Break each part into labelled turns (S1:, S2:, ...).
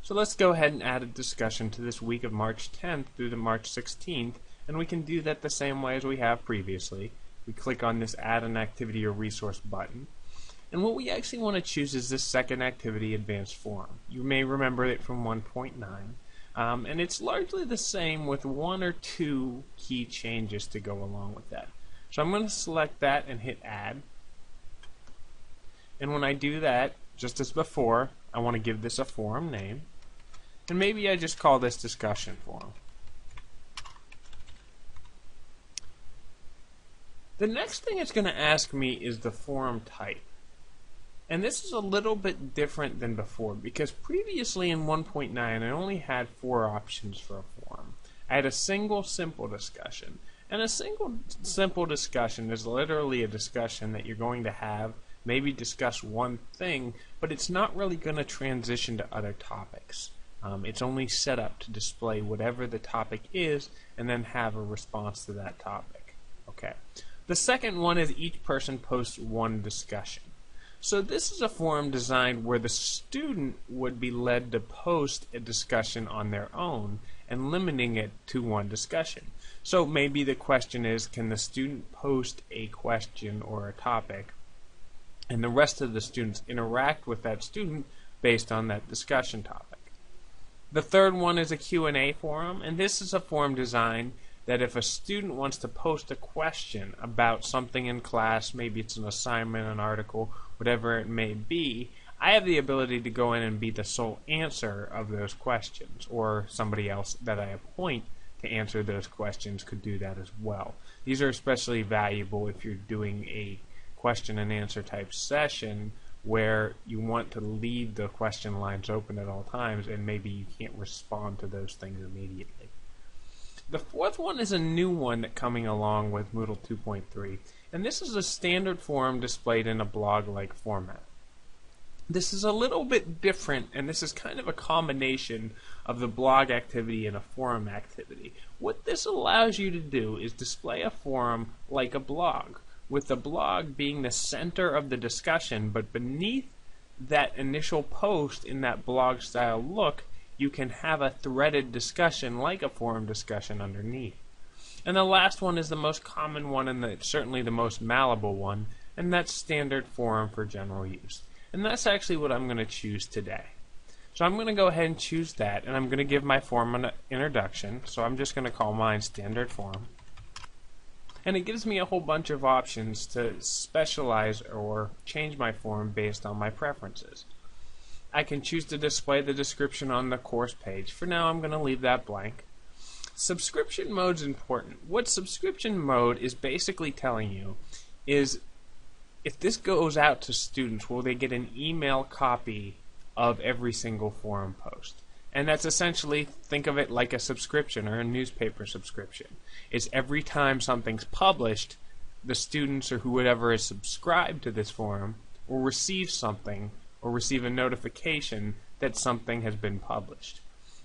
S1: So let's go ahead and add a discussion to this week of March 10th through to March 16th, and we can do that the same way as we have previously. We click on this Add an Activity or Resource button. And what we actually want to choose is this second activity, Advanced Forum. You may remember it from 1.9. And it's largely the same with one or two key changes to go along with that. So I'm going to select that and hit Add. And when I do that, just as before, I want to give this a forum name. And maybe I just call this Discussion Forum. The next thing it's going to ask me is the forum type. And this is a little bit different than before because previously in 1.9 I only had 4 options for a forum. I had a single simple discussion. And a single simple discussion is literally a discussion that you're going to have, maybe discuss one thing, but it's not really going to transition to other topics. It's only set up to display whatever the topic is and then have a response to that topic. Okay. The second one is each person posts one discussion. So this is a forum designed where the student would be led to post a discussion on their own and limiting it to one discussion. So maybe the question is, can the student post a question or a topic and the rest of the students interact with that student based on that discussion topic? The third one is a Q&A forum, and this is a forum designed that if a student wants to post a question about something in class, maybe it's an assignment, an article, whatever it may be, I have the ability to go in and be the sole answer of those questions, or somebody else that I appoint to answer those questions could do that as well. These are especially valuable if you're doing a question and answer type session where you want to leave the question lines open at all times and maybe you can't respond to those things immediately. The fourth one is a new one that's coming along with Moodle 2.3, and this is a standard forum displayed in a blog-like format. This is a little bit different, and this is kind of a combination of the blog activity and a forum activity. What this allows you to do is display a forum like a blog, with the blog being the center of the discussion, but beneath that initial post in that blog style look, you can have a threaded discussion like a forum discussion underneath. And the last one is the most common one and certainly the most malleable one, and that's standard forum for general use. And that's actually what I'm going to choose today. So I'm going to go ahead and choose that, and I'm going to give my forum an introduction. So I'm just going to call mine standard forum. And it gives me a whole bunch of options to specialize or change my forum based on my preferences. I can choose to display the description on the course page. For now, I'm going to leave that blank. Subscription mode is important. What subscription mode is basically telling you is if this goes out to students, will they get an email copy of every single forum post? And that's essentially, think of it like a subscription or a newspaper subscription. It's every time something's published, the students or whoever is subscribed to this forum will receive something or receive a notification that something has been published.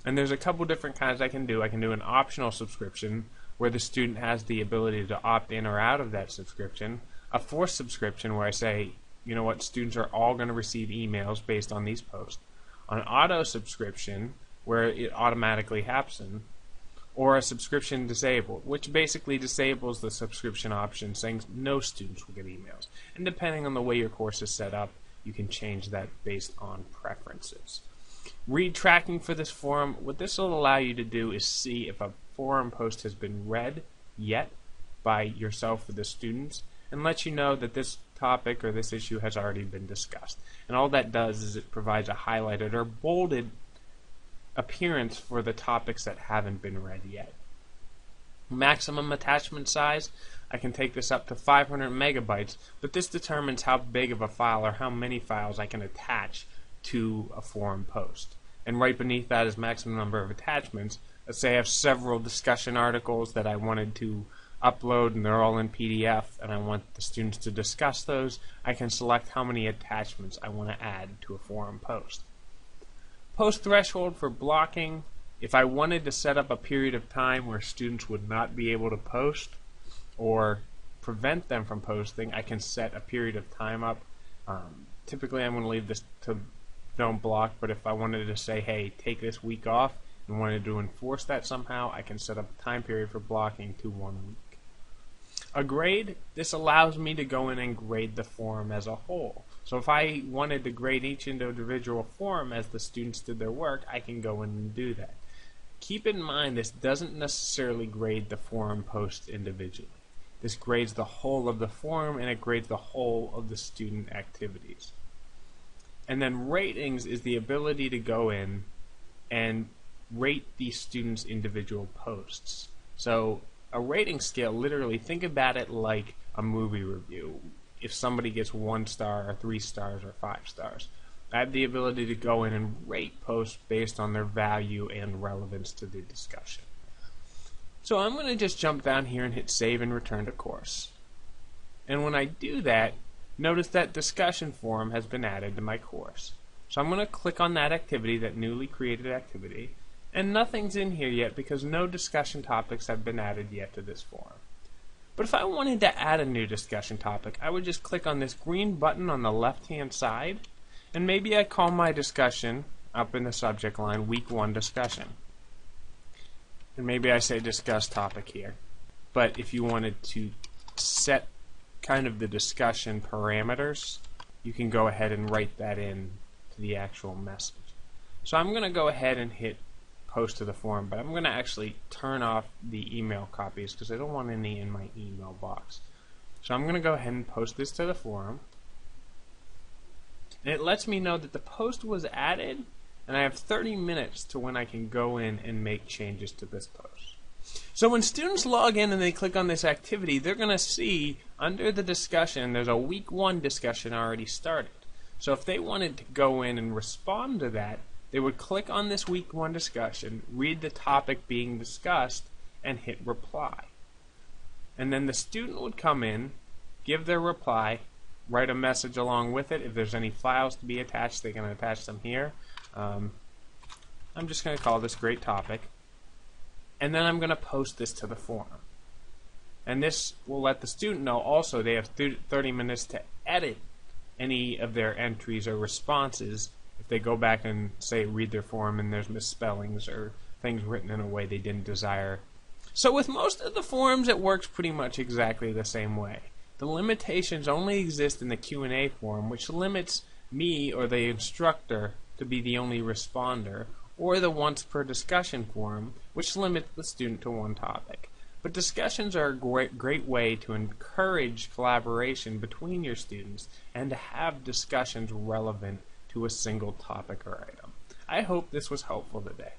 S1: And there's a couple different kinds I can do. I can do an optional subscription where the student has the ability to opt in or out of that subscription. A forced subscription where I say, you know what, students are all going to receive emails based on these posts. An auto subscription where it automatically happens. Or a subscription disabled, which basically disables the subscription option, saying no students will get emails. And depending on the way your course is set up, you can change that based on preferences. Read tracking for this forum, what this will allow you to do is see if a forum post has been read yet by yourself or the students, and let you know that this topic or this issue has already been discussed. And all that does is it provides a highlighted or bolded appearance for the topics that haven't been read yet. Maximum attachment size, I can take this up to 500 megabytes, but this determines how big of a file or how many files I can attach to a forum post. And right beneath that is maximum number of attachments. Let's say I have several discussion articles that I wanted to upload and they're all in PDF and I want the students to discuss those. I can select how many attachments I want to add to a forum post. Post threshold for blocking. If I wanted to set up a period of time where students would not be able to post or prevent them from posting, I can set a period of time up. Typically I'm going to leave this to don't block, but if I wanted to say, hey, take this week off, and wanted to enforce that somehow, I can set up a time period for blocking to 1 week. A grade, this allows me to go in and grade the form as a whole. So if I wanted to grade each individual form as the students did their work, I can go in and do that. Keep in mind, this doesn't necessarily grade the forum post individually. This grades the whole of the forum, and it grades the whole of the student activities. And then ratings is the ability to go in and rate the students' individual posts. So a rating scale, literally think about it like a movie review. If somebody gets 1 star or 3 stars or 5 stars, I have the ability to go in and rate posts based on their value and relevance to the discussion. So I'm going to just jump down here and hit save and return to course. And when I do that, notice that discussion forum has been added to my course. So I'm going to click on that activity, that newly created activity, and nothing's in here yet because no discussion topics have been added yet to this forum. But if I wanted to add a new discussion topic, I would just click on this green button on the left-hand side, and maybe I call my discussion up in the subject line Week 1 Discussion. And maybe I say discuss topic here. But if you wanted to set kind of the discussion parameters, you can go ahead and write that in to the actual message. So I'm going to go ahead and hit post to the forum, but I'm going to actually turn off the email copies because I don't want any in my email box. So I'm going to go ahead and post this to the forum, and it lets me know that the post was added, and I have 30 minutes to when I can go in and make changes to this post. So when students log in and they click on this activity, they're going to see under the discussion there's a week 1 discussion already started. So if they wanted to go in and respond to that, they would click on this week 1 discussion, read the topic being discussed, and hit reply. And then the student would come in, give their reply, write a message along with it. If there's any files to be attached, they can attach them here. I'm just going to call this great topic. And then I'm going to post this to the forum. And this will let the student know also they have 30 minutes to edit any of their entries or responses if they go back and, say, read their forum and there's misspellings or things written in a way they didn't desire. So with most of the forums, it works pretty much exactly the same way. The limitations only exist in the Q&A forum, which limits me or the instructor to be the only responder, or the once per discussion forum, which limits the student to 1 topic. But discussions are a great way to encourage collaboration between your students and to have discussions relevant to a single topic or item. I hope this was helpful today.